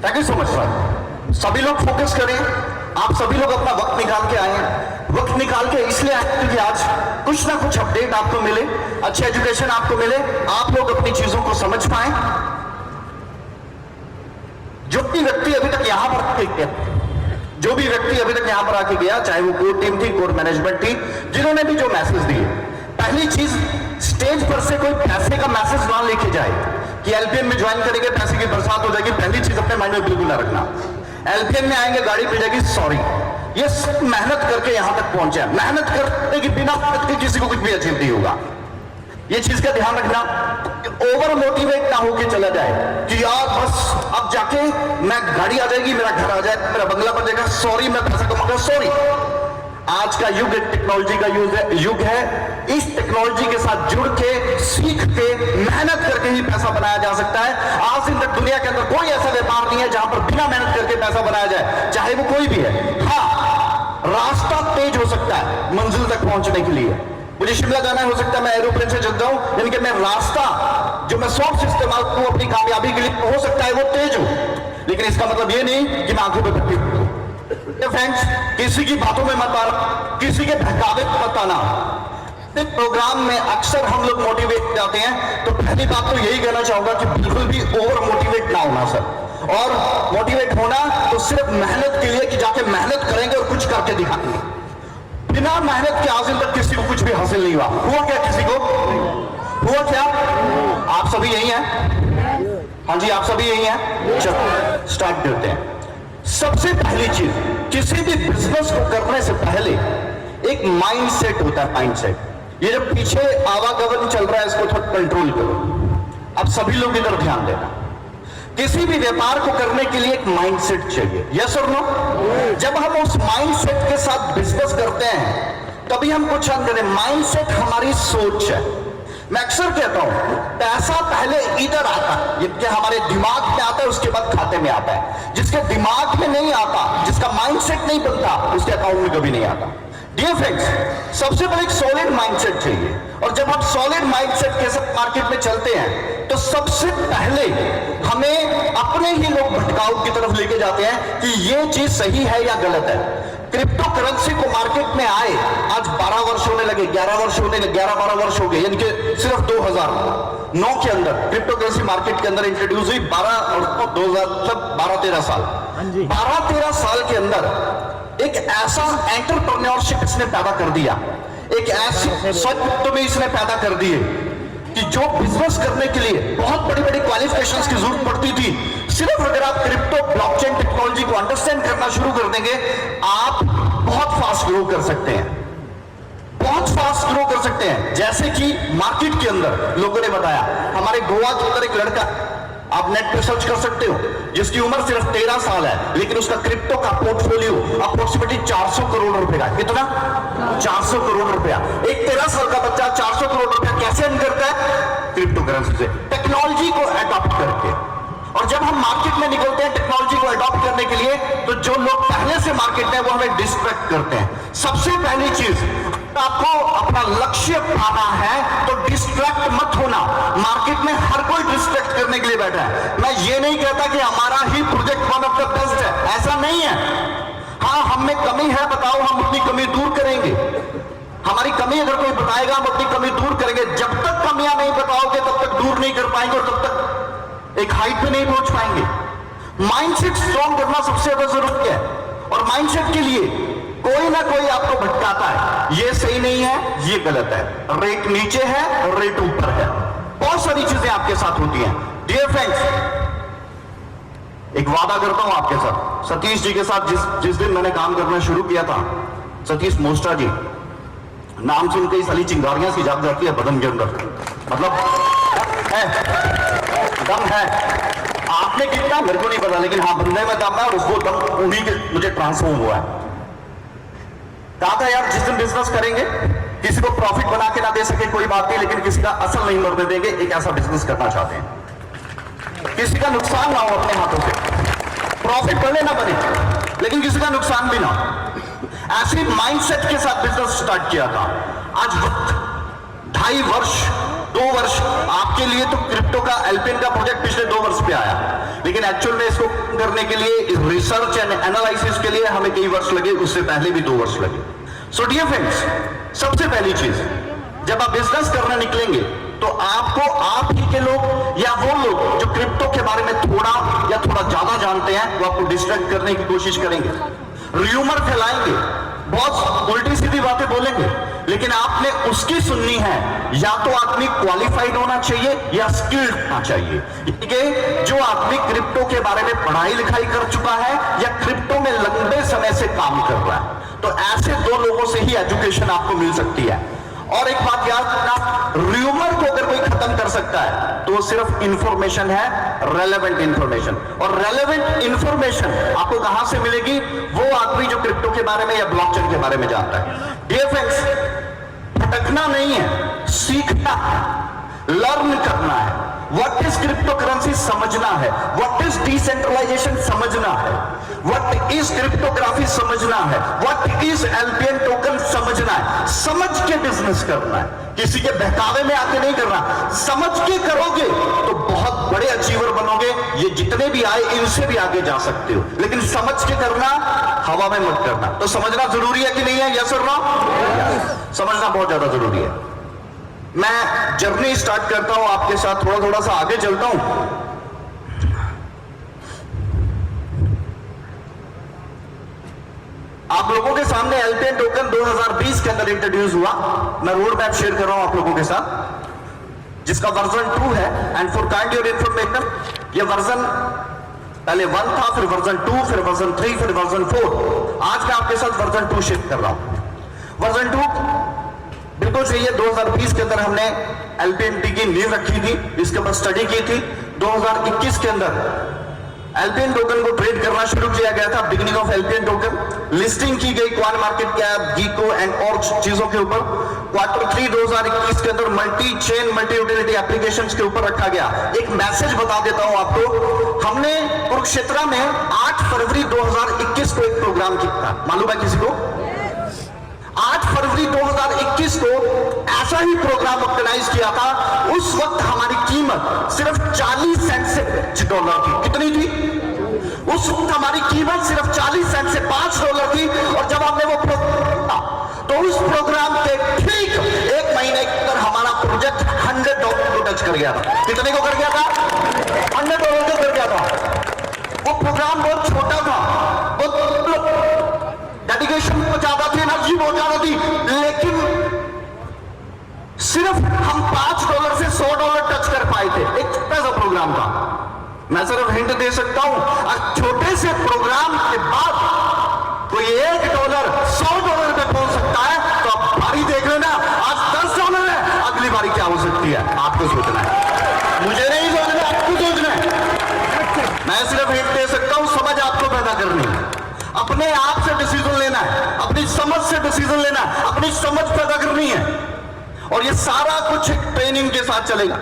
Thank you so much sir. सभी लोग focus करें। आप सभी लोग अपना वक्त निकाल के आए हैं। वक्त निकाल के इसलिए आए क्योंकि आज कुछ ना कुछ अपडेट आपको मिले, अच्छे एजुकेशन आपको मिले, आप लोग अपनी चीजों को समझ पाए। जो भी व्यक्ति अभी तक यहां पर आके गया, जो भी व्यक्ति अभी तक यहां पर आके गया, चाहे वो कोर टीम थी, कोर मैनेजमेंट थी, जिन्होंने भी जो मैसेज दिए, पहली चीज स्टेज पर से कोई पैसे का मैसेज ना लेके जाए कि एलपीएन में ज्वाइन करेंगे पैसे की बरसात हो जाएगी। पहली चीज अपने माइंड में बिल्कुल ना रखना। एलपीएन में आएंगे गाड़ी मिल जाएगी, सॉरी। ये सब मेहनत करके यहां तक पहुंचे, मेहनत करने की बिना मेहनत के किसी को कुछ भी अचीव नहीं होगा। ये चीज का ध्यान रखना। ओवर मोटिवेट ना होके चला जाए कि यार बस अब जाके मैं गाड़ी आ जाएगी, मेरा घर आ जाए, मेरा बंगला बन जाएगा, सॉरी मैं पैसा कमाऊंगा, सॉरी। आज का युग एक टेक्नोलॉजी का युग है। इस टेक्नोलॉजी के साथ जुड़ के, सीख के, मेहनत करके ही पैसा बनाया जा सकता है। आज दिन तक दुनिया के अंदर कोई ऐसा व्यापार नहीं है जहां पर बिना मेहनत करके पैसा बनाया जाए, चाहे वो कोई भी है। हाँ, रास्ता तेज हो सकता है मंजिल तक पहुंचने के लिए। मुझे शिमला जाना है, हो सकता है मैं एरोप्लेन से चल जाऊं, यानी कि मैं रास्ता जो मैं सोर्स इस्तेमाल करूं अपनी कामयाबी के लिए, हो सकता है वो तेज हो, लेकिन इसका मतलब ये नहीं कि मैं आंखों पे पट्टी हूं। फ्रेंड्स, किसी की बातों में मत आना, किसी के बहकावे मत आना। इस प्रोग्राम में अक्सर हम लोग मोटिवेट जाते हैं, तो पहली बात तो यही कहना चाहूंगा कि बिल्कुल भी ओवर मोटिवेट ना होना सर। और मोटिवेट होना तो सिर्फ मेहनत के लिए कि जाके मेहनत करेंगे और कुछ करके दिखाएंगे। बिना मेहनत के हासिल तक किसी को कुछ भी हासिल नहीं हुआ क्या? किसी को हुआ क्या? आप सभी यही हैं? हाँ जी, आप सभी यही हैं। चलो स्टार्ट करते हैं। सबसे पहली चीज, किसी भी बिजनेस को करने से पहले एक माइंडसेट होता है। माइंडसेट, ये जो पीछे आवागमन चल रहा है इसको थोड़ा कंट्रोल करो। अब सभी लोग इधर ध्यान देना। किसी भी व्यापार को करने के लिए एक माइंडसेट चाहिए, यस और नो? जब हम उस माइंडसेट के साथ बिजनेस करते हैं तभी हम कुछ अंदर, माइंडसेट हमारी सोच है। मैं अक्सर कहता हूं पैसा पहले इधर आता है, ये हमारे दिमाग में आता है, उसके बाद खाते में आता है। जिसके दिमाग में नहीं आता, जिसका माइंडसेट नहीं बनता, उसके अकाउंट में कभी नहीं आता। डियर फ्रेंड्स, सबसे पहले एक सॉलिड माइंडसेट चाहिए। और जब हम सॉलिड माइंडसेट के साथ मार्केट में चलते हैं तो सबसे पहले हमें अपने ही लोग भटकाव की तरफ लेके जाते हैं कि ये चीज सही है या गलत है। क्रिप्टो करेंसी को मार्केट में आए आज 12 वर्ष होने लगे, 11 वर्ष होने लगे, 11-12 वर्ष हो गए, यानी कि सिर्फ 2009 के अंदर क्रिप्टो करेंसी मार्केट के अंदर इंट्रोड्यूस हुई। 12-13 साल, 12-13 साल के अंदर एक ऐसा एंटरप्रेन्योरशिप इसने पैदा कर दिया, एक ऐसी सोच में इसने पैदा कर दिए कि जो बिजनेस करने के लिए बहुत बड़ी बड़ी क्वालिफिकेशंस की जरूरत पड़ती थी, सिर्फ अगर आप क्रिप्टो ब्लॉकचेन टेक्नोलॉजी को अंडरस्टैंड करना शुरू कर देंगे, आप बहुत फास्ट ग्रो कर सकते हैं, बहुत फास्ट ग्रो कर सकते हैं। जैसे कि मार्केट के अंदर लोगों ने बताया, हमारे गोवा के अंदर एक लड़का, आप नेट पे सर्च कर सकते हो, जिसकी उम्र सिर्फ 13 साल है, लेकिन उसका क्रिप्टो का पोर्टफोलियो अप्रोक्सीमेटली 400 करोड़ रुपए का। कितना? 400 करोड़ रुपया। एक 13 साल का बच्चा 400 करोड़ रुपया कैसे अर्न करता है? क्रिप्टो करेंसी से, टेक्नोलॉजी को एडॉप्ट करके। और जब हम मार्केट में निकलते हैं टेक्नोलॉजी को एडॉप्ट करने के लिए, तो जो लोग पहले से मार्केट में वो हमें डिस्ट्रैक्ट करते हैं। सबसे पहली चीज, आपको अपना लक्ष्य पाना है तो डिस्ट्रैक्ट मत होना। मार्केट में हर कोई डिस्ट्रैक्ट करने के लिए बैठा है। मैं ये नहीं कहता कि हमारा ही project one of the best है, ऐसा नहीं है। हाँ, हम में कमी है, बताओ, हम अपनी कमी दूर करेंगे। हमारी कमी अगर कोई बताएगा, हम अपनी कमी दूर करेंगे। जब तक कमियां नहीं बताओगे तब तक दूर नहीं कर पाएंगे और तब तक एक हाइट पे नहीं पहुंच पाएंगे। माइंडसेट स्ट्रॉन्ग करना सबसे ज्यादा जरूरी है। और माइंडसेट के लिए कोई ना कोई आपको भटकाता है, ये सही नहीं है, ये गलत है, रेट नीचे है, रेट ऊपर है, बहुत सारी चीजें आपके साथ होती हैं। डियर फ्रेंड्स, एक वादा करता हूं आपके साथ, सतीश जी के साथ जिस दिन मैंने काम करना शुरू किया था, सतीश मोस्टा जी, नाम सुन के ही साली चिंगारियां सी जाग जाती है बदन के अंदर, मतलब है, दम है। आपने कितना मेरे को नहीं पता, लेकिन हाँ बंदे में दम है और उसको दम उन्हीं के मुझे ट्रांसफॉर्म हुआ है। कहा था यार जिस दिन बिजनेस करेंगे, किसी को प्रॉफिट बना के ना दे सके कोई बात नहीं, लेकिन किसी का असल नहीं मरने देंगे, एक ऐसा बिजनेस करना चाहते हैं। किसी का नुकसान ना हो अपने हाथों से, प्रॉफिट भले ना बने लेकिन किसी का नुकसान भी ना हो। ऐसे माइंडसेट के साथ बिजनेस स्टार्ट किया था। आज वक्त 2.5 वर्ष 2 वर्ष आपके लिए तो क्रिप्टो का एल्पिन का प्रोजेक्ट पिछले 2 वर्ष पे आया, लेकिन एक्चुअल में इसको करने के लिए, इस रिसर्च एंड एनालिसिस के लिए हमें कई वर्ष लगे, उससे पहले भी 2 वर्ष लगे। सो डियर फ्रेंड्स, सबसे पहली चीज, जब आप बिजनेस करने निकलेंगे तो आपको आप ही के लोग या वो लोग जो क्रिप्टो के बारे में थोड़ा या थोड़ा ज्यादा जानते हैं, वो आपको डिस्ट्रैक्ट करने की कोशिश करेंगे, र्यूमर फैलाएंगे, बहुत उल्टी सीधी बातें बोलेंगे, लेकिन आपने उसकी सुननी है। या तो आदमी क्वालिफाइड होना चाहिए या स्किल्ड होना चाहिए, कि जो आदमी क्रिप्टो के बारे में पढ़ाई लिखाई कर चुका है या क्रिप्टो में लंबे समय से काम कर रहा है। तो ऐसे 2 लोगों से ही एजुकेशन आपको मिल सकती है। और एक बात याद रखना, र्यूमर को अगर कोई खत्म कर सकता है तो वो सिर्फ इंफॉर्मेशन है, रेलेवेंट इंफॉर्मेशन। और रेलेवेंट इंफॉर्मेशन आपको कहां से मिलेगी? वो आदमी जो क्रिप्टो के बारे में या ब्लॉकचेन के बारे में जानता है। डियर फ्रेंड्स, भटकना नहीं है, सीखना है, लर्न करना है। व्हाट इज क्रिप्टो करेंसी समझना है, व्हाट इज डिसेंट्रलाइजेशन समझना है, व्हाट इज क्रिप्टोग्राफी समझना है, व्हाट इज एल्पियन टोकन समझना है। समझ के बिजनेस करना है, किसी के बहकावे में आके नहीं करना। समझ के करोगे तो बहुत बड़े अचीवर बनोगे, ये जितने भी आए इनसे भी आगे जा सकते हो, लेकिन समझ के करना, हवा में मत करना। तो समझना जरूरी है कि नहीं है? यस और नो? समझना बहुत ज्यादा जरूरी है। मैं जर्नी स्टार्ट करता हूं आपके साथ, थोड़ा सा आगे चलता हूं। आप लोगों के सामने एल्पियन टोकन 2020 के अंदर इंट्रोड्यूस हुआ। मैं रोड मैप शेयर कर रहा हूं आप लोगों के साथ, जिसका वर्जन 2 है। And for kind your information, ये वर्जन पहले 1 था, फिर वर्जन 2, फिर वर्जन 3, फिर वर्जन 4। आज मैं आपके साथ वर्जन 2 शेयर कर रहा हूं। वर्जन 2 बिल्कुल सही है। 2020 के अंदर हमने एलपीएनटी की नींव रखी थी, इसके ऊपर स्टडी की थी। 2021 के अंदर एलपीएन टोकन को ट्रेड करना शुरू किया गया था। Beginning of LPN token listing की गई क्वान मार्केट कैप, गीको एंड और चीजों के ऊपर। Q3 2021 के अंदर multi chain multi utility applications के ऊपर रखा गया। एक मैसेज बता देता हूं आपको, हमने कुरुक्षेत्र में 8 फरवरी 2021 को एक प्रोग्राम किया था। मालूम है किसी को? 8 फरवरी 2021 को ऐसा ही प्रोग्राम ऑर्गेनाइज किया था। उस वक्त हमारी कीमत सिर्फ 40 सेंट से $5 थी। कितनी थी? उस वक्त हमारी कीमत सिर्फ 40 सेंट से $5 थी। और जब हमने वो प्रोग्राम, तो उस प्रोग्राम के ठीक 1 महीने के अंदर हमारा प्रोजेक्ट $100 को टच कर गया था। कितने को कर गया था? $100 को कर गया था। वो प्रोग्राम बहुत छोटा था, डेडिकेशन बहुत ज्यादा थी, एनर्जी बहुत ज्यादा थी, लेकिन सिर्फ हम $5 से $100 टच कर पाए थे। एक छोटा सा प्रोग्राम था। मैं सिर्फ हिंट दे सकता हूं, और छोटे से प्रोग्राम के बाद कोई $1 $100 पे पहुंच सकता है, तो आप बारी देख लेना। आज $10 है, अगली बारी क्या हो सकती है आपको सोचना है, मुझे नहीं सोचना, आपको सोचना है। मैं सिर्फ हिंट दे सकता हूं, समझ आपको पैदा करनी है, अपने आप से डिसीजन लेना है, अपनी समझ से डिसीजन लेना है, अपनी समझ पैदा करनी है। और ये सारा कुछ एक ट्रेनिंग के साथ चलेगा।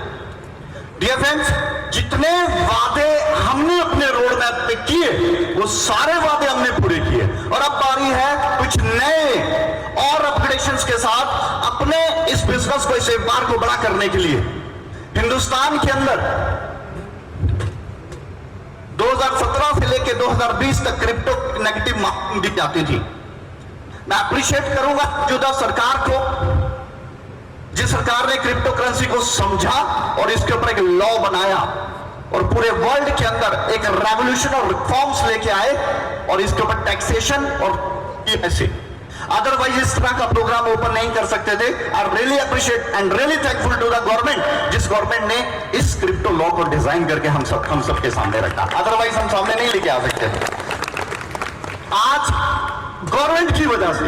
डियर फ्रेंड्स, जितने वादे हमने अपने रोड मैप पे किए, वो सारे वादे हमने पूरे किए। और अब बारी है कुछ नए और अपग्रेडेशंस के साथ अपने इस बिजनेस को, इस व्यापार को बड़ा करने के लिए। हिंदुस्तान के अंदर 2017 से लेकर 2020 तक क्रिप्टो नेगेटिव मार्किंग दी जाती थी। मैं अप्रिशिएट करूंगा मौजूदा सरकार को, जिस सरकार ने क्रिप्टो करेंसी को समझा और इसके ऊपर एक लॉ बनाया और पूरे वर्ल्ड के अंदर एक रेवोल्यूशन और रिफॉर्म्स लेके आए, और इसके ऊपर टैक्सेशन और ऐसे अदरवाइज इस तरह का प्रोग्राम ओपन नहीं कर सकते थे। I really appreciate and really thankful to the government, जिस गवर्नमेंट ने इस क्रिप्टो लॉ को डिजाइन करके हम सब के सामने रखा। अदरवाइज हम सामने नहीं लेके आ सकते थे। आज गवर्नमेंट की वजह से,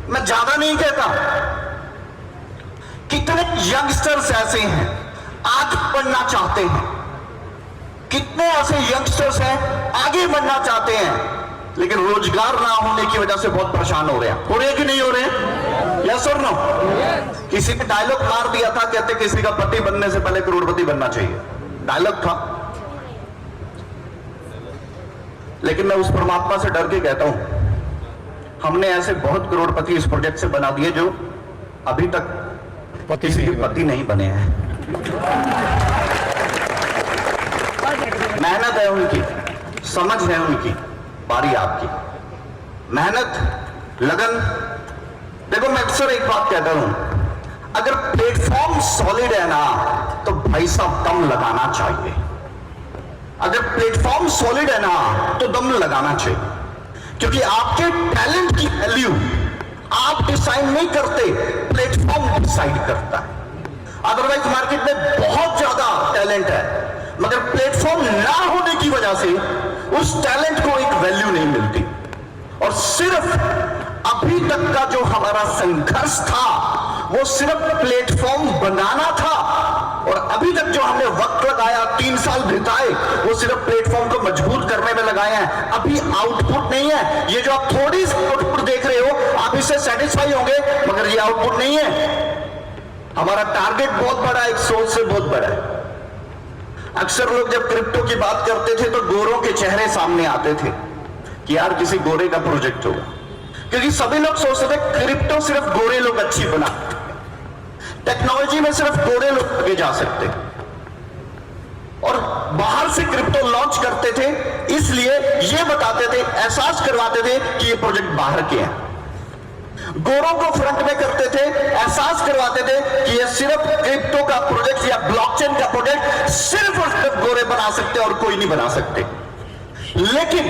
मैं ज्यादा नहीं कहता, कितने यंगस्टर्स ऐसे हैं आज बढ़ना चाहते हैं, कितने ऐसे यंगस्टर्स हैं आगे बढ़ना चाहते हैं, लेकिन रोजगार ना होने की वजह से बहुत परेशान हो रहे हैं। हो रहे हैं कि नहीं हो रहे हैं? यस और नो? किसी ने डायलॉग मार दिया था, कहते किसी का पति बनने से पहले करोड़पति बनना चाहिए, डायलॉग था। लेकिन मैं उस परमात्मा से डर के कहता हूं, हमने ऐसे बहुत करोड़पति इस प्रोजेक्ट से बना दिए जो अभी तक किसी के पति नहीं बने हैं। मेहनत है उनकी, समझ है उनकी, बारी आपकी। मेहनत, लगन। देखो मैं अक्सर एक बात कहता हूं, अगर प्लेटफॉर्म सॉलिड है ना तो भाई साहब दम लगाना चाहिए। अगर प्लेटफॉर्म सॉलिड है ना तो दम लगाना चाहिए, क्योंकि आपके टैलेंट की वैल्यू आप डिसाइड नहीं करते, प्लेटफॉर्म डिसाइड करता है। अदरवाइज मार्केट में बहुत ज्यादा टैलेंट है, मगर प्लेटफॉर्म ना होने की वजह से उस टैलेंट को एक वैल्यू नहीं मिलती। और सिर्फ अभी तक का जो हमारा संघर्ष था वो सिर्फ प्लेटफॉर्म बनाना था, और अभी तक जो हमने वक्त लगाया, 3 साल बिताए, वो सिर्फ प्लेटफॉर्म को मजबूत करने में लगाए हैं। अभी आउटपुट नहीं है। ये जो आप थोड़ी सी आउटपुट देख रहे हो, आप इससे सेटिस्फाई होंगे, मगर ये आउटपुट नहीं है। हमारा टारगेट बहुत बड़ा है, एक सोच से बहुत बड़ा है। अक्सर लोग जब क्रिप्टो की बात करते थे तो गोरों के चेहरे सामने आते थे कि यार किसी गोरे का प्रोजेक्ट होगा, क्योंकि सभी लोग सोचते थे क्रिप्टो सिर्फ गोरे लोग अच्छी बना, टेक्नोलॉजी में सिर्फ गोरे लोग आगे जा सकते, और बाहर से क्रिप्टो लॉन्च करते थे, इसलिए ये बताते थे, एहसास करवाते थे कि ये प्रोजेक्ट बाहर के हैं। गोरों को फ्रंट में करते थे, एहसास करवाते थे कि ये सिर्फ क्रिप्टो का प्रोजेक्ट या ब्लॉकचेन का प्रोजेक्ट सिर्फ और सिर्फ गोरे बना सकते और कोई नहीं बना सकते। लेकिन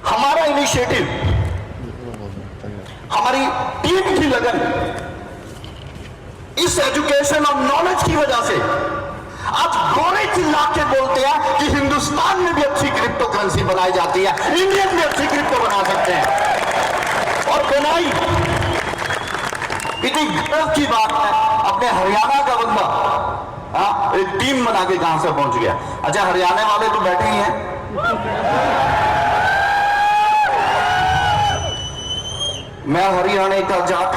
हमारा इनिशिएटिव, हमारी टीम की लगन, इस एजुकेशन और नॉलेज की वजह से आज गोरे चिल्ला के बोलते हैं कि हिंदुस्तान में भी अच्छी क्रिप्टो करेंसी बनाई जाती है, इंडियन भी अच्छी क्रिप्टो बना सकते हैं। और बनाई, इतनी गर्व की बात है, अपने हरियाणा का बंदा एक टीम बना के कहां से पहुंच गया। अच्छा, हरियाणा वाले तो बैठे ही हैं, मैं हरियाणा का जाट,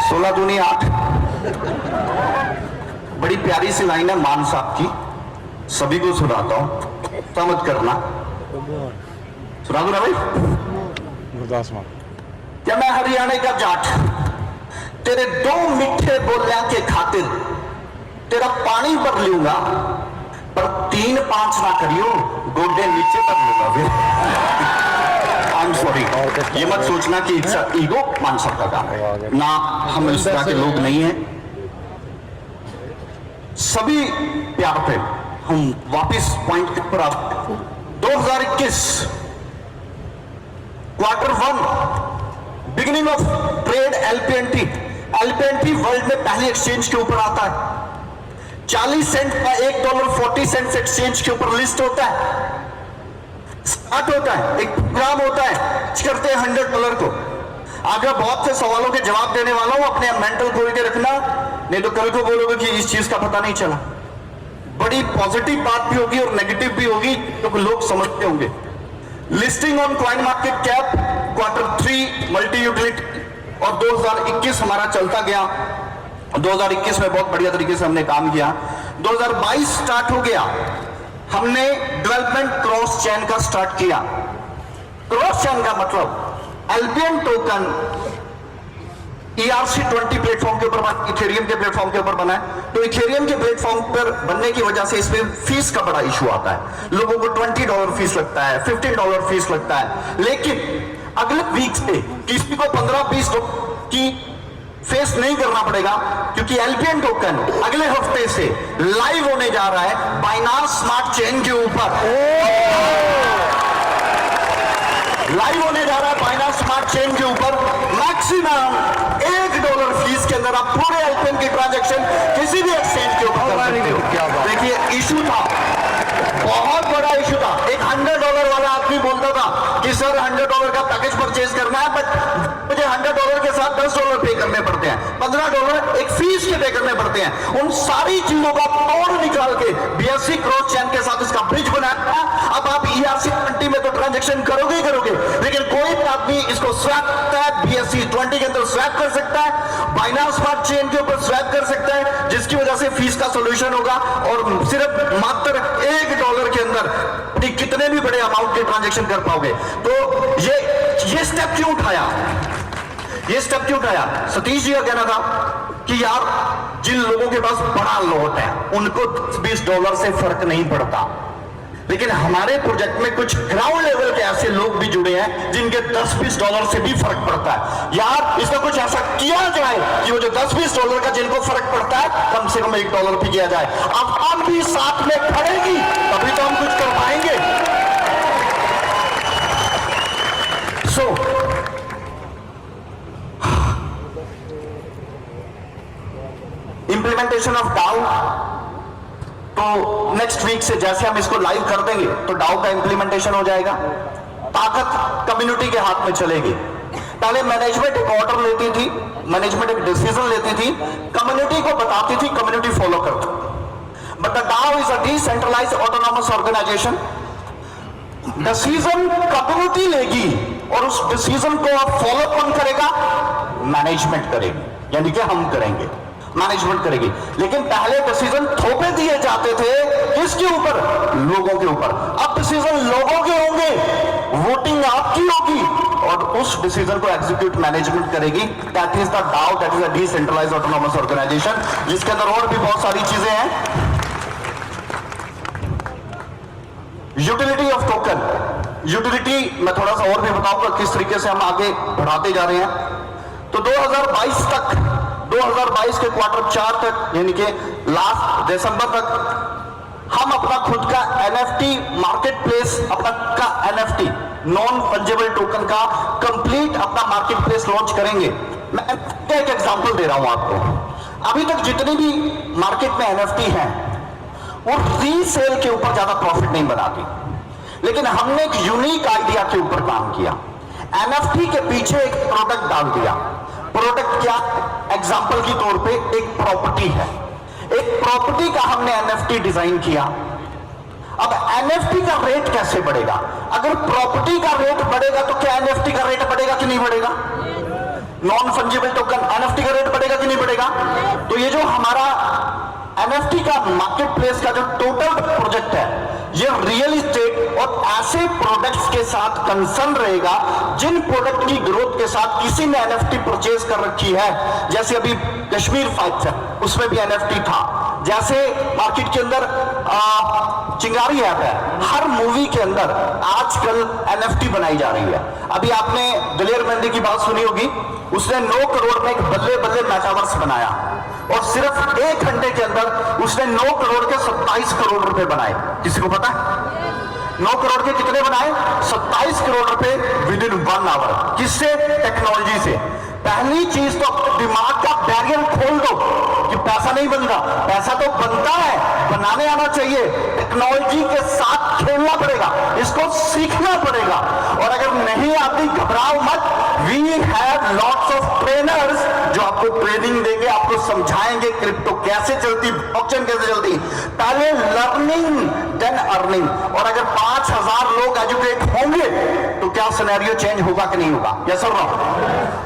16 दूनी 8। बड़ी प्यारी सी लाइन है मान साहब की, सभी को सुनाता हूं, समझ करना। सुना दो ना भाई। क्या मैं हरियाणा का जाट, तेरे 2 मीठे बोलियां के खातिर तेरा पानी भर लूंगा, पर 3-5 ना करियो, गोडे नीचे कर लूंगा फिर। आई एम सॉरी, ये मत सोचना कि इट्स ईगो, मान सकता काम ना, हम इस तरह के लोग नहीं हैं। सभी प्यार पे हम वापस पॉइंट पर आते। 2021 Q1 beginning of trade LPNT। LPNT world में पहली एक्सचेंज के ऊपर आता है। 40 सेंट का $1.40 एक्सचेंज के ऊपर लिस्ट होता है, स्टार्ट होता है, एक प्रोग्राम होता है, करते हैं $100 को। आज मैं बहुत से सवालों के जवाब देने वाला हूं, अपने मेंटल खोल के रखना, नहीं तो कल को बोलोगे कि इस चीज का पता नहीं चला। बड़ी पॉजिटिव बात भी होगी और नेगेटिव भी होगी, तो लोग समझते होंगे। Listing on coin market cap Q3 multi utility, और 2021 हमारा चलता गया। 2021 में बहुत बढ़िया तरीके से हमने काम किया। 2022 स्टार्ट हो गया, हमने डेवलपमेंट क्रॉस चेन का स्टार्ट किया। क्रॉस चेन का मतलब एल्बियन टोकन ERC20 प्लेटफॉर्म के ऊपर, इथेरियम के प्लेटफॉर्म के ऊपर बना है। तो इथेरियम के प्लेटफॉर्म पर बनने की वजह से इसमें फीस का बड़ा इशू आता है। लोगों को $20 फीस लगता है, $15 फीस लगता है। लेकिन अगले वीक से किसी को 15-20 की फेस नहीं करना पड़ेगा, क्योंकि एल्बियन टोकन अगले हफ्ते से लाइव होने जा रहा है बाइनांस स्मार्ट चेन के ऊपर। लाइव होने जा रहा है बाइनांस स्मार्ट चेन के ऊपर। मैक्सिमम $1 फीस के अंदर आप पूरे एल्बियन की ट्रांजैक्शन किसी भी एक्सचेंज के ऊपर कर सकते हो। देखिए, इशू था, बहुत बड़ा इशू था। एक $100 वाला आदमी बोलता था कि सर $100 का पैकेज परचेज करना है, बट मुझे $100 के साथ $10 पे करने पड़ते हैं, $15 एक फीस के पे करने पड़ते हैं। उन सारी चीजों का तोड़ निकाल के BSC क्रॉस चेन के साथ इसका ब्रिज बनाया। अब आप ERC20 में तो ट्रांजेक्शन करोगे ही करोगे, लेकिन कोई भी आदमी इसको स्वैप करता है, BSC20 के अंदर स्वैप कर सकता है, बाइनांस स्मार्ट चेन के ऊपर स्वैप कर सकता है, जिसकी वजह से फीस का सोल्यूशन होगा। और सिर्फ मात्र $1 के अंदर कितने भी बड़े अमाउंट के ट्रांजेक्शन कर पाओगे। तो ये स्टेप क्यों उठाया? ये स्टेप क्यों उठाया? सतीश जी का कहना था कि यार जिन लोगों के पास बड़ा लॉट है उनको $20 से फर्क नहीं पड़ता, लेकिन हमारे प्रोजेक्ट में कुछ ग्राउंड लेवल के ऐसे लोग भी जुड़े हैं जिनके $10-20 से भी फर्क पड़ता है। यार इसका कुछ ऐसा किया जाए कि वो जो $10-20 का जिनको फर्क पड़ता है कम से कम $1 भी किया जाए। अब हम भी साथ में खड़ेगी तभी तो हम कुछ कर पाएंगे। इंप्लीमेंटेशन ऑफ डाउ, तो नेक्स्ट वीक से जैसे हम इसको लाइव कर देंगे तो डाउ का इंप्लीमेंटेशन हो जाएगा। ताकत कम्युनिटी के हाथ में चलेगी। पहले मैनेजमेंट एक ऑर्डर लेती थी, मैनेजमेंट एक डिसीजन लेती थी, कम्युनिटी को बताती थी, कम्युनिटी फॉलो करती। But the DAO is a decentralised autonomous organisation. Decision community लेगी और उस डिसीजन को आप फॉलो कौन करेगा? मैनेजमेंट करेगी, यानी कि हम करेंगे, मैनेजमेंट करेगी। लेकिन पहले डिसीजन थोपे दिए जाते थे किसके ऊपर? लोगों के ऊपर। अब डिसीजन लोगों के होंगे, वोटिंग आपकी होगी और उस डिसीजन को एग्जीक्यूट मैनेजमेंट करेगी। That is the DAO, that is a decentralised autonomous organisation, जिसके अंदर और भी बहुत सारी चीजें हैं। यूटिलिटी ऑफ टोकन, यूटिलिटी मैं थोड़ा सा और भी बताऊंगा किस तरीके से हम आगे बढ़ाते जा रहे हैं। तो 2022 के क्वार्टर 4 तक, यानी कि लास्ट दिसंबर तक हम अपना खुद का एनएफटी मार्केट प्लेस, अपना का एनएफटी नॉन फंजेबल टोकन का कंप्लीट अपना मार्केट प्लेस लॉन्च करेंगे। मैं एक एग्जांपल दे रहा हूं आपको। अभी तक जितनी भी मार्केट में एनएफटी हैं वो रीसेल के ऊपर ज्यादा प्रॉफिट नहीं बनाती, लेकिन हमने एक यूनिक आइडिया के ऊपर काम किया। एनएफटी के पीछे एक प्रोडक्ट डाल दिया। प्रोडक्ट क्या? एग्जांपल के तौर पे एक प्रॉपर्टी है, एक प्रॉपर्टी का हमने एनएफटी डिजाइन किया। अब एनएफटी का रेट कैसे बढ़ेगा? अगर प्रॉपर्टी का रेट बढ़ेगा तो क्या एनएफटी का रेट बढ़ेगा कि नहीं बढ़ेगा? नॉन फंजिबल टोकन एनएफटी का रेट बढ़ेगा कि नहीं बढ़ेगा? तो ये जो हमारा एनएफटी का मार्केट प्लेस का जो टोटल प्रोजेक्ट है, ये रियल इस्टेट और ऐसे प्रोडक्ट्स के साथ कंसर्न रहेगा जिन प्रोडक्ट की ग्रोथ के साथ किसी ने एनएफटी परचेज कर रखी है। जैसे अभी कश्मीर फाइट्स है, उसमें भी एनएफटी था। जैसे मार्केट के अंदर चिंगारी ऐप है, हर मूवी के अंदर आजकल एनएफटी बनाई जा रही है। अभी आपने दिलेर मेहंदी की बात सुनी होगी, उसने 9 करोड़ में एक बल्ले बल्ले मेटावर्स बनाया और सिर्फ 1 घंटे के अंदर उसने 9 करोड़ के 27 करोड़ रुपए बनाए। किसी को पता है 9 करोड़ के कितने बनाए? 27 करोड़ रुपए विद इन 1 आवर। किससे? टेक्नोलॉजी से। पहली चीज तो अपने दिमाग का बैरियर खोल दो कि पैसा नहीं बनता, पैसा तो बनता है, बनाने आना चाहिए। टेक्नोलॉजी के साथ खेलना पड़ेगा, इसको सीखना पड़ेगा। और अगर नहीं आती घबराओ मत, we have lots of trainers जो आपको ट्रेनिंग देंगे, आपको समझाएंगे क्रिप्टो कैसे चलती, ब्लॉकचेन कैसे चलती। पहले लर्निंग देन अर्निंग। और अगर 5000 लोग एजुकेट होंगे तो क्या सिनेरियो चेंज होगा कि नहीं होगा? यस और नो?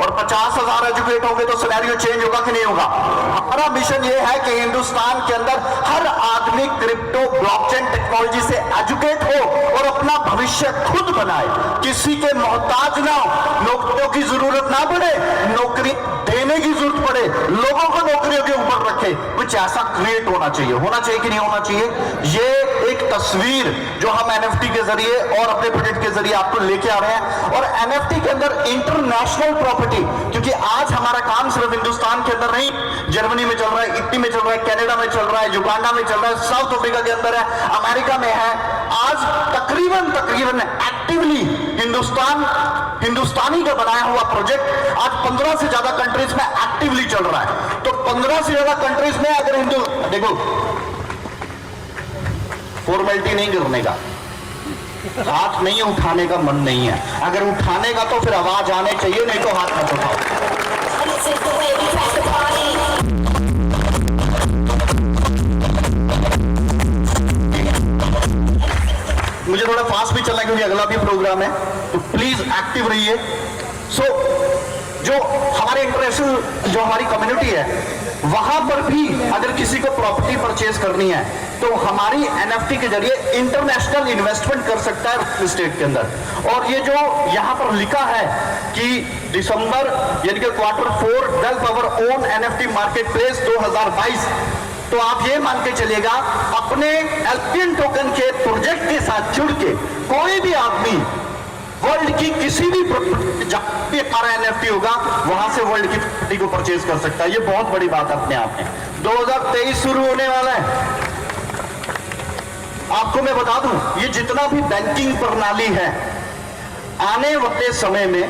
और 50,000 एजुकेट होंगे तो सिनेरियो चेंज होगा कि नहीं होगा? हमारा मिशन ये है कि हिंदुस्तान के अंदर हर आदमी क्रिप्टो ब्लॉकचेन टेक्नोलॉजी से एजुकेट हो और अपना भविष्य खुद बनाए, किसी के मोहताज ना हो, नौकरियों की जरूरत ना पड़े, नौकरी देने की जरूरत पड़े, लोगों को नौकरियों के ऊपर रखे। कुछ ऐसा क्रिएट होना चाहिए कि नहीं होना चाहिए? ये एक तस्वीर जो हम एनएफटी के जरिए और अपने प्रोजेक्ट के जरिए आपको लेके आ रहे हैं। और एनएफटी के अंदर इंटरनेशनल प्रॉपर्टी, क्योंकि आज हमारा काम सिर्फ हिंदुस्तान के अंदर नहीं, जर्मनी में चल रहा है, इटली में चल रहा है, कनाडा में चल रहा है, युगांडा में चल रहा है, साउथ अफ्रीका के अंदर है, अमेरिका में है। आज तकरीबन एक्टिवली हिंदुस्तानी का बनाया हुआ प्रोजेक्ट आज 15 से ज्यादा कंट्रीज में एक्टिवली चल रहा है। तो 15 से ज्यादा कंट्रीज में अगर देखो, फॉर्मेलिटी नहीं करने का, हाथ नहीं उठाने का मन नहीं है। अगर उठाने का तो फिर आवाज आने चाहिए, नहीं तो हाथ मत उठाओ। मुझे थोड़ा फास्ट भी चलना है क्योंकि अगला भी प्रोग्राम है, तो प्लीज एक्टिव रहिए। सो जो हमारे इंटरनेशनल जो हमारी कम्युनिटी है, वहां पर भी अगर किसी को प्रॉपर्टी परचेज करनी है तो हमारी एनएफटी के जरिए इंटरनेशनल इन्वेस्टमेंट कर सकता है रियल एस्टेट के अंदर। और ये जो यहां पर लिखा है कि दिसंबर यानी कि Q4 develop our own NFT market place 2022, तो आप ये मान के चलिएगा अपने एल्पियन टोकन के प्रोजेक्ट के साथ जुड़ के कोई भी आदमी वर्ल्ड की किसी भी जहां भी हमारा एनएफटी होगा वहां से वर्ल्ड की प्रॉपर्टी को परचेज कर सकता है। ये बहुत बड़ी बात है अपने आप में। 2023 शुरू होने वाला है। आपको मैं बता दूं, ये जितना भी बैंकिंग प्रणाली है, आने वाले समय में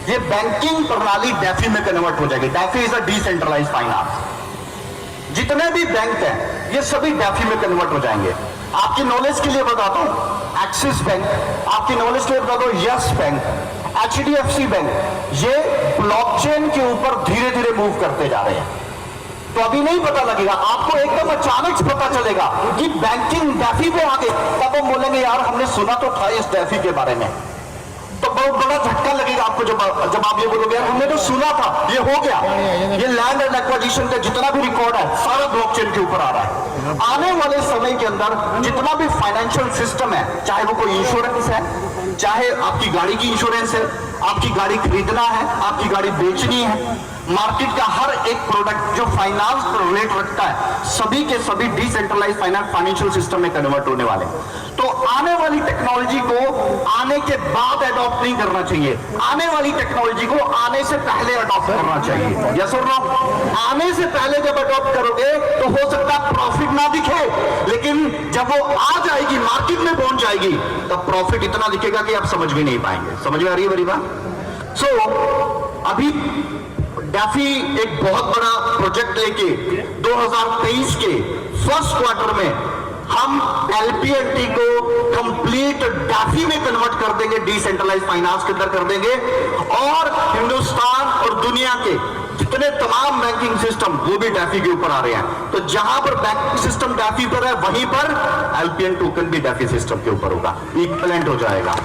ये बैंकिंग प्रणाली डैफी में कन्वर्ट हो जाएगी। DeFi is a decentralised finance. जितने भी बैंक हैं ये सभी डैफी में कन्वर्ट हो जाएंगे। आपकी नॉलेज के लिए बताता हूं, एक्सिस बैंक, आपकी नॉलेज के लिए बताता हूं यस बैंक, एचडीएफसी बैंक, ये ब्लॉकचेन के ऊपर धीरे धीरे मूव करते जा रहे हैं। तो अभी नहीं पता लगेगा आपको, एकदम अचानक से पता चलेगा कि बैंकिंग डैफी पे आ गए, तब हम बोलेंगे यार हमने सुना तो था इस डैफी के बारे में। तो बहुत बड़ा झटका लगेगा आपको जब आप ये बोलोगे यार हमने तो सुना था, ये हो गया। ये लैंड एंड एक्विजिशन का जितना भी रिकॉर्ड है सारा ब्लॉकचेन के ऊपर आ रहा है। आने वाले समय के अंदर जितना भी फाइनेंशियल सिस्टम है, चाहे वो कोई इंश्योरेंस है, चाहे आपकी गाड़ी की इंश्योरेंस है, आपकी गाड़ी खरीदना है, आपकी गाड़ी बेचनी है, मार्केट का हर एक प्रोडक्ट जो फाइनेंस पर रेट रखता है, सभी के सभी डिसेंट्रलाइज्ड फाइनेंशियल सिस्टम में कन्वर्ट होने वाले। तो आने वाली टेक्नोलॉजी को आने के बाद अडॉप्ट नहीं करना चाहिए, आने वाली टेक्नोलॉजी को आने से पहले अडॉप्ट करना चाहिए। यस और नो? आने से पहले जब अडॉप्ट करोगे तो हो सकता है प्रॉफिट ना दिखे, लेकिन जब वो आ जाएगी, मार्केट में पहुंच जाएगी, तब प्रॉफिट इतना दिखेगा कि आप समझ भी नहीं पाएंगे। समझ में आ रही है मेरी बात? सो अभी डैफी एक बहुत बड़ा प्रोजेक्ट लेके 2023 के फर्स्ट क्वार्टर में हम एलपीएनटी को कंप्लीट डैफी में कन्वर्ट कर देंगे, डिसेंट्रलाइज्ड फाइनेंस के अंदर कर देंगे, और हिंदुस्तान और दुनिया के जितने तमाम बैंकिंग सिस्टम वो भी डैफी के ऊपर आ रहे हैं। तो जहां पर बैंकिंग सिस्टम डैफी पर है वहीं पर एलपीएन टोकन भी डैफी सिस्टम के ऊपर होगा, इक्विवेलेंट हो जाएगा।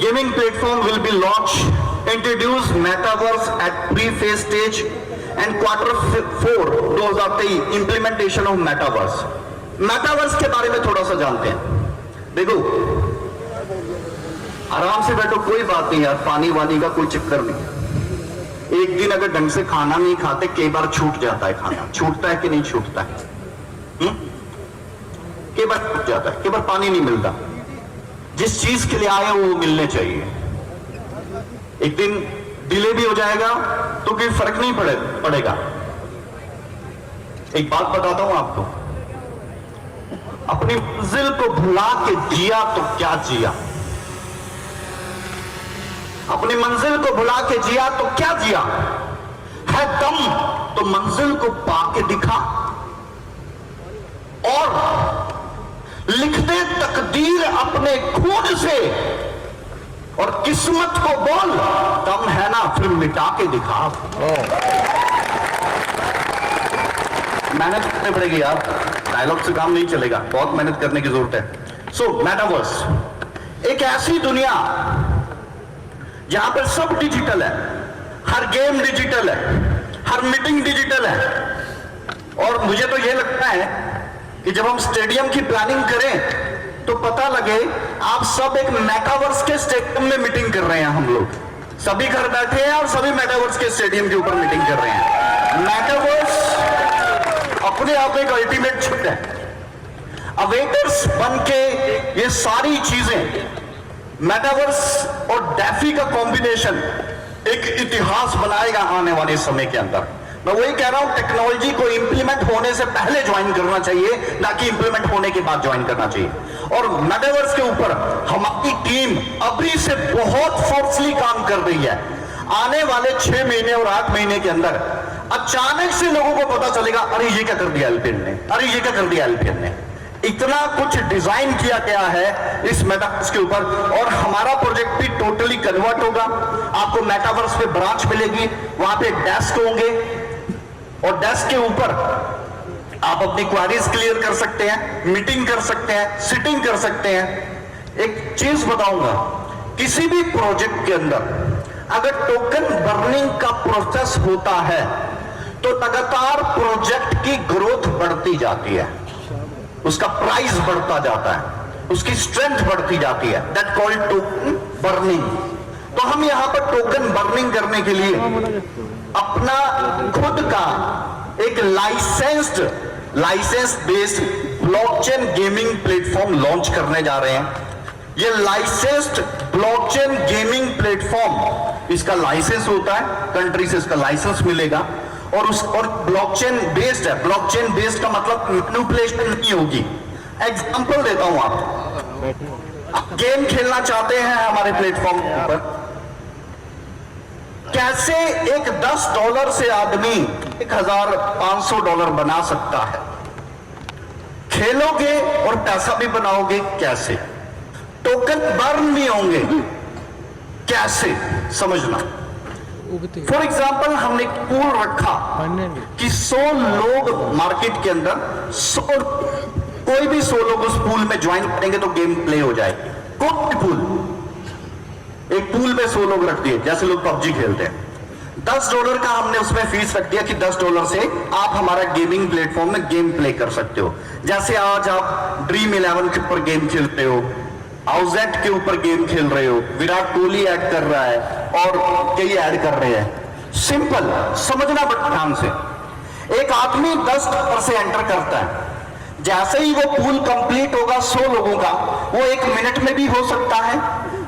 Gaming platform will be launched, introduce metaverse at pre-phase stage and Q4 2023 implementation of metaverse। metaverse के बारे में थोड़ा सा जानते हैं। देखो आराम से बैठो, कोई बात नहीं यार, पानी वानी का कोई चक्कर नहीं। एक दिन अगर ढंग से खाना नहीं खाते कई बार छूट जाता है खाना, छूटता है कि नहीं छूटता है? कई बार छूट जाता है, कई बार पानी नहीं मिलता। जिस चीज के लिए आए वो मिलने चाहिए। एक दिन डिले भी हो जाएगा तो कोई फर्क नहीं पड़ेगा। एक बात बताता हूं आपको, अपनी मंजिल को भुला के जिया तो क्या जिया, अपनी मंजिल को भुला के जिया तो क्या जिया, है दम तो मंजिल को पाके दिखा, और लिख दे तकदीर अपने खून से, और किस्मत को बोल दम है ना फिर मिटा के दिखा। मेहनत करनी पड़ेगी यार, डायलॉग से काम नहीं चलेगा, बहुत मेहनत करने की जरूरत है। सो मेटावर्स एक ऐसी दुनिया जहां पर सब डिजिटल है, हर गेम डिजिटल है, हर मीटिंग डिजिटल है। और मुझे तो यह लगता है कि जब हम स्टेडियम की प्लानिंग करें तो पता लगे आप सब एक मेटावर्स के स्टेडियम में मीटिंग कर रहे हैं। हम लोग सभी घर बैठे हैं और सभी मेटावर्स के स्टेडियम के ऊपर मीटिंग कर रहे हैं। मेटावर्स अपने आप एक अल्टीमेट शिफ्ट है। अवेटर्स बन के ये सारी चीजें, मेटावर्स और डैफी का कॉम्बिनेशन एक इतिहास बनाएगा आने वाले समय के अंदर। मैं वही कह रहा हूं, टेक्नोलॉजी को इंप्लीमेंट होने से पहले ज्वाइन करना चाहिए, ना कि इंप्लीमेंट होने के बाद ज्वाइन करना चाहिए। और मेटावर्स के ऊपर हमारी टीम अभी से बहुत फोर्सली काम कर रही है। आने वाले 6 महीने और 8 महीने के अंदर अचानक से लोगों को पता चलेगा, अरे ये क्या कर दिया एलपीएन ने, अरे ये क्या कर दिया एलपीएन ने। इतना कुछ डिजाइन किया गया है इस मेटावर्स के ऊपर, और हमारा प्रोजेक्ट भी टोटली कन्वर्ट होगा। आपको मेटावर्स पे ब्रांच मिलेगी, वहां पे डेस्क होंगे, और डेस्क के ऊपर आप अपनी क्वारीज क्लियर कर सकते हैं, मीटिंग कर सकते हैं, सिटिंग कर सकते हैं। एक चीज बताऊंगा, किसी भी प्रोजेक्ट के अंदर अगर टोकन बर्निंग का प्रोसेस होता है तो लगातार प्रोजेक्ट की ग्रोथ बढ़ती जाती है, उसका प्राइस बढ़ता जाता है, उसकी स्ट्रेंथ बढ़ती जाती है। That called token burning. तो हम यहां पर टोकन बर्निंग करने के लिए अपना खुद का एक licence based blockchain gaming platform launch करने जा रहे हैं। ये लाइसेंस्ड ब्लॉकचेन गेमिंग प्लेटफॉर्म, इसका लाइसेंस होता है, कंट्री से इसका लाइसेंस मिलेगा और ब्लॉकचेन बेस्ड है। ब्लॉकचेन बेस्ड का मतलब मैनिपुलेशन नहीं होगी। एग्जांपल देता हूं, आप गेम खेलना चाहते हैं हमारे प्लेटफॉर्म पर, कैसे एक $10 से आदमी $1,500 बना सकता है? खेलोगे और पैसा भी बनाओगे कैसे? टोकन बर्न भी होंगे कैसे, समझना। फॉर एग्जाम्पल हमने पूल रखा कि 100 लोग मार्केट के अंदर, कोई भी 100 लोग उस पूल में ज्वाइन करेंगे तो गेम प्ले हो जाएगी। कोई पूल, एक पूल में 100 लोग रख दिए, जैसे लोग पबजी खेलते हैं। $10 का हमने उसमें फीस रख दिया कि $10 से आप हमारा गेमिंग प्लेटफॉर्म में गेम प्ले कर सकते हो। जैसे आज आप ड्रीम 11 के ऊपर गेम खेलते हो, हाउसेट के ऊपर गेम खेल रहे हो, विराट कोहली ऐड कर रहा है और कई ऐड कर रहे हैं। सिंपल, समझना बड़ा ध्यान से। एक आदमी $10 से एंटर करता है, जैसे ही वो पूल कंप्लीट होगा 100 लोगों का, वो 1 मिनट में भी हो सकता है,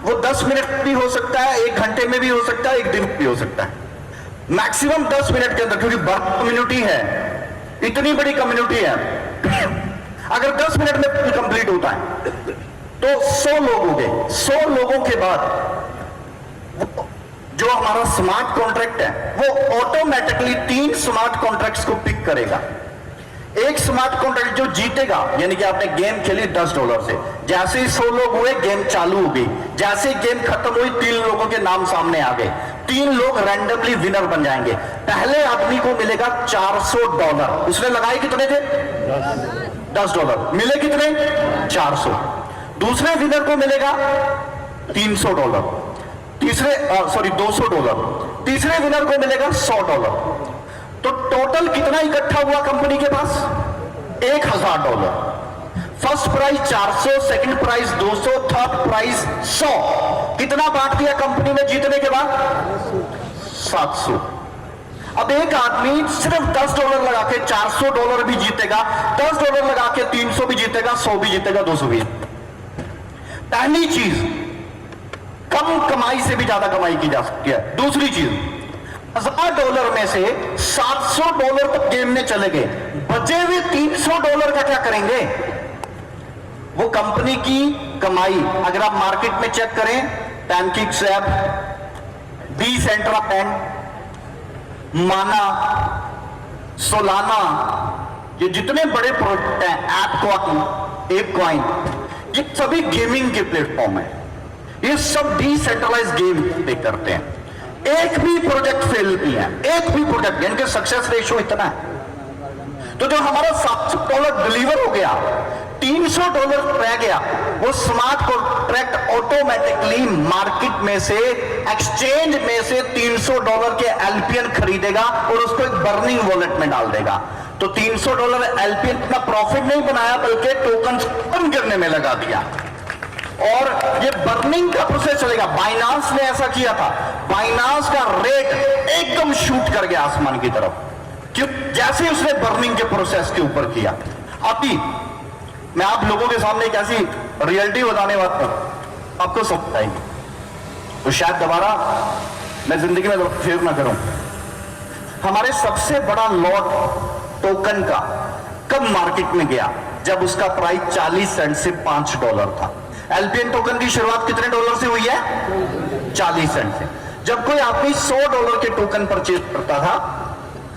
वो 10 मिनट में भी हो सकता है, 1 घंटे में भी हो सकता है, 1 दिन में भी हो सकता है। मैक्सिमम 10 मिनट के अंदर, क्योंकि बड़ी कम्युनिटी है, इतनी बड़ी कम्युनिटी है, अगर 10 मिनट में पूल कंप्लीट होता है तो 100 लोग हो गए। 100 लोगों के बाद जो हमारा स्मार्ट कॉन्ट्रैक्ट है वो ऑटोमेटिकली 3 स्मार्ट कॉन्ट्रैक्ट्स को पिक करेगा। एक स्मार्ट कॉन्ट्रैक्ट जो जीतेगा, यानी कि आपने गेम खेली $10 से, जैसे ही 100 लोग हुए गेम चालू हो गई, जैसे ही गेम खत्म हुई 3 लोगों के नाम सामने आ गए, 3 लोग रैंडमली विनर बन जाएंगे। पहले आदमी को मिलेगा $400, उसने लगाए कितने थे? $10, मिले कितने? 400। दूसरे विनर को मिलेगा $300, $200। तीसरे विनर को मिलेगा $100। तो टोटल कितना इकट्ठा हुआ कंपनी के पास? $1000। First prize 400, second prize 200, third prize 100। कितना बांट दिया कंपनी में जीतने के बाद? 700। अब एक आदमी सिर्फ $10 लगा के $400 भी जीतेगा, $10 लगा के 300 भी जीतेगा, 100 भी जीतेगा, 200 भी। पहली चीज, कम कमाई से भी ज्यादा कमाई की जा सकती है। दूसरी चीज, $1000 में से $700 तक गेम में चले गए, बचे हुए $300 का क्या करेंगे? वो कंपनी की कमाई। अगर आप मार्केट में चेक करें, पैनकेक्स ऐप, Decentraland, माना, सोलाना, ये जितने बड़े प्रोजेक्ट हैं, एपकॉइन, ये सभी गेमिंग के प्लेटफॉर्म है। ये सब डिसेंट्रलाइज गेम पे करते हैं। एक भी प्रोजेक्ट फेल नहीं है, एक भी प्रोजेक्ट, यानी कि सक्सेस रेशियो इतना है। तो जो हमारा $700 डिलीवर हो गया, $300 रह गया, वो स्मार्ट कॉन्ट्रैक्ट ऑटोमेटिकली मार्केट में से, एक्सचेंज में से $300 के एलपीएन खरीदेगा और उसको एक बर्निंग वॉलेट में डाल देगा। तो $300 एलपीएन का प्रॉफिट नहीं बनाया, बल्कि टोकन बर्न करने में लगा दिया। और ये बर्निंग का प्रोसेस चलेगा। बाइनांस ने ऐसा किया था, बाइनांस का रेट एकदम शूट कर गया आसमान की तरफ, क्यों? जैसे उसने बर्निंग के प्रोसेस के ऊपर किया। अभी मैं आप लोगों के सामने एक ऐसी रियलिटी बताने वाला हूं, आपको समझ आएगी, तो शायद दोबारा मैं जिंदगी में फेर ना करूं। हमारे सबसे बड़ा लॉट टोकन का कब मार्केट में गया? जब उसका प्राइस 40 सेंट से $5 था। एलपीएन टोकन की शुरुआत कितने डॉलर से हुई है? 40 सेंट से। जब कोई आदमी $100 के टोकन परचेज करता था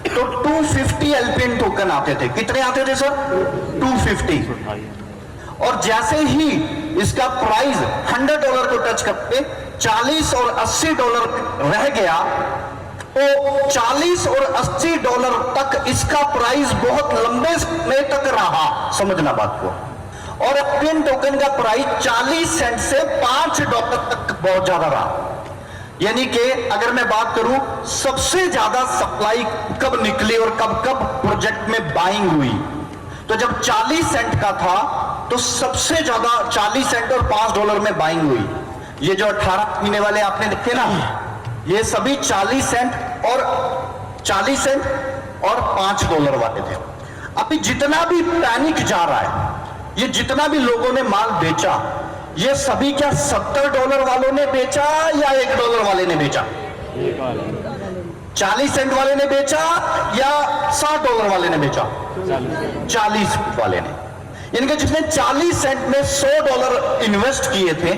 तो 250 एलपीएन टोकन आते थे। कितने आते थे सर? 250। और जैसे ही इसका प्राइस $100 को टच करके $40 और $80 रह गया, तो $40 और $80 तक इसका प्राइस बहुत लंबे समय तक रहा। समझना बात को। और एलपीएन टोकन का प्राइस 40 सेंट से $5 तक बहुत ज्यादा रहा। यानी कि अगर मैं बात करूं सबसे ज्यादा सप्लाई कब निकली और कब कब प्रोजेक्ट में बाइंग हुई, तो जब 40 सेंट का था तो सबसे ज्यादा 40 सेंट और $5 में बाइंग हुई। ये जो 18 महीने वाले आपने देखे ना, ये सभी 40 सेंट और $5 वाले थे। अभी जितना भी पैनिक जा रहा है, ये जितना भी लोगों ने माल बेचा, ये सभी क्या $70 वालों ने बेचा या $1 वाले ने बेचा? 40 सेंट वाले ने बेचा या $60 वाले ने बेचा? 40 वाले ने। इनके जिसने 40 सेंट में $100 इन्वेस्ट किए थे,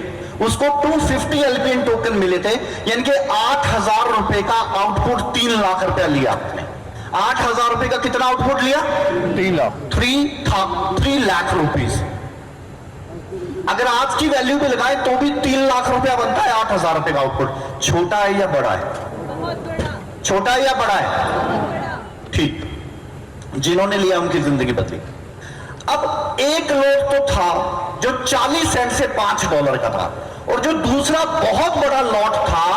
उसको 250 एलपीएन टोकन मिले थे, यानी कि 8,000 रुपए का आउटपुट 3 लाख रुपया लिया आपने। 8,000 रुपए का कितना आउटपुट लिया? 3 लाख रुपीस। अगर आज की वैल्यू पे लगाए तो भी 3 लाख रुपया बनता है 8,000 रुपए का आउटपुट। छोटा है या बड़ा है? छोटा है या बड़ा है? ठीक, जिन्होंने लिया उनकी जिंदगी बदली। अब एक लॉट तो था जो 40 सेंट से $5 का था, और जो दूसरा बहुत बड़ा लॉट था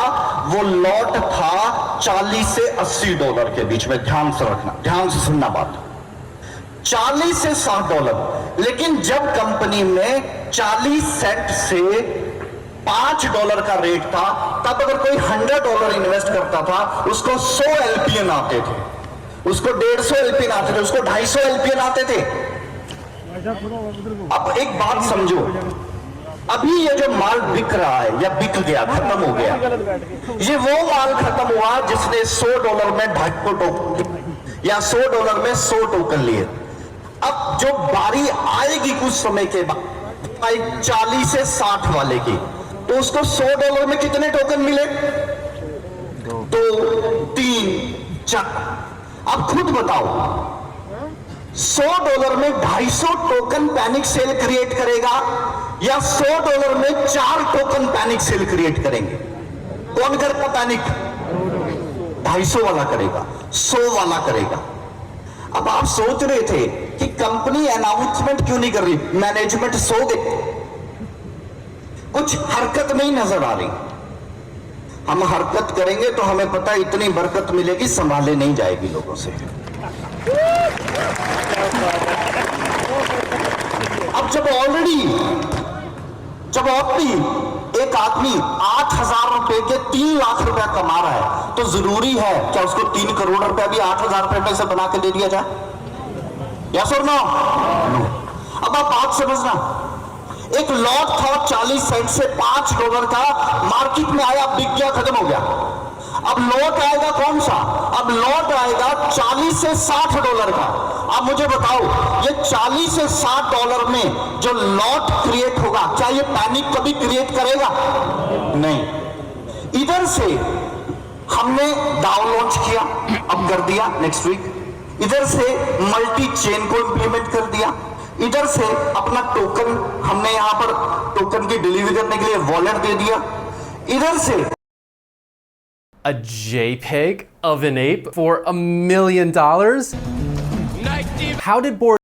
वो लॉट था 40 से $80 के बीच में। ध्यान से रखना, ध्यान से सुनना बात। 40 से $60। लेकिन जब कंपनी में 40 सेंट से $5 का रेट था, तब अगर कोई $100 इन्वेस्ट करता था, उसको 100 एलपीएन आते थे, उसको 150 एलपीएन आते थे, उसको 250 एलपीएन आते थे। अब एक बात समझो, अभी ये जो माल बिक रहा है या बिक गया, खत्म हो गया, ये वो माल खत्म हुआ जिसने $100 में 250 टोकन या $100 में 100 टोकन लिए। अब जो बारी आएगी कुछ समय के बाद 40 से 60 वाले की, तो उसको $100 में कितने टोकन मिले? 2, 3, 4। अब खुद बताओ, $100 में 250 टोकन पैनिक सेल क्रिएट करेगा या $100 में 4 टोकन पैनिक सेल क्रिएट करेंगे? कौन करेगा पैनिक? 250 वाला करेगा, 100 वाला करेगा। अब आप सोच रहे थे कि कंपनी अनाउंसमेंट क्यों नहीं कर रही, मैनेजमेंट सो गई, कुछ हरकत नहीं नजर आ रही। हम हरकत करेंगे तो हमें पता है इतनी बरकत मिलेगी, संभाले नहीं जाएगी लोगों से। अब जब ऑलरेडी एक आदमी 8,000 रुपए के 3 लाख रुपया कमा रहा है, तो जरूरी है क्या उसको 3 करोड़ रुपया भी 8,000 रुपए में से बना के दे दिया जाए? यस और नो? अब आप बात समझना, एक लॉट था 40 सेंट से $5 का, मार्केट में आया, बिक गया, खत्म हो गया। अब लॉट आएगा कौन सा? अब लॉट आएगा 40 से $60 का। अब मुझे बताओ, ये 40 से $60 में जो लॉट क्रिएट होगा, क्या ये पैनिक कभी क्रिएट करेगा? नहीं। इधर से हमने डाउ लॉन्च किया, अब कर दिया नेक्स्ट वीक। इधर से मल्टी चेन को इंप्लीमेंट कर दिया। इधर से अपना टोकन हमने यहां पर टोकन की डिलीवरी करने के लिए वॉलेट दे दिया। इधर से a JPEG of an ape for $1 million? How did Bored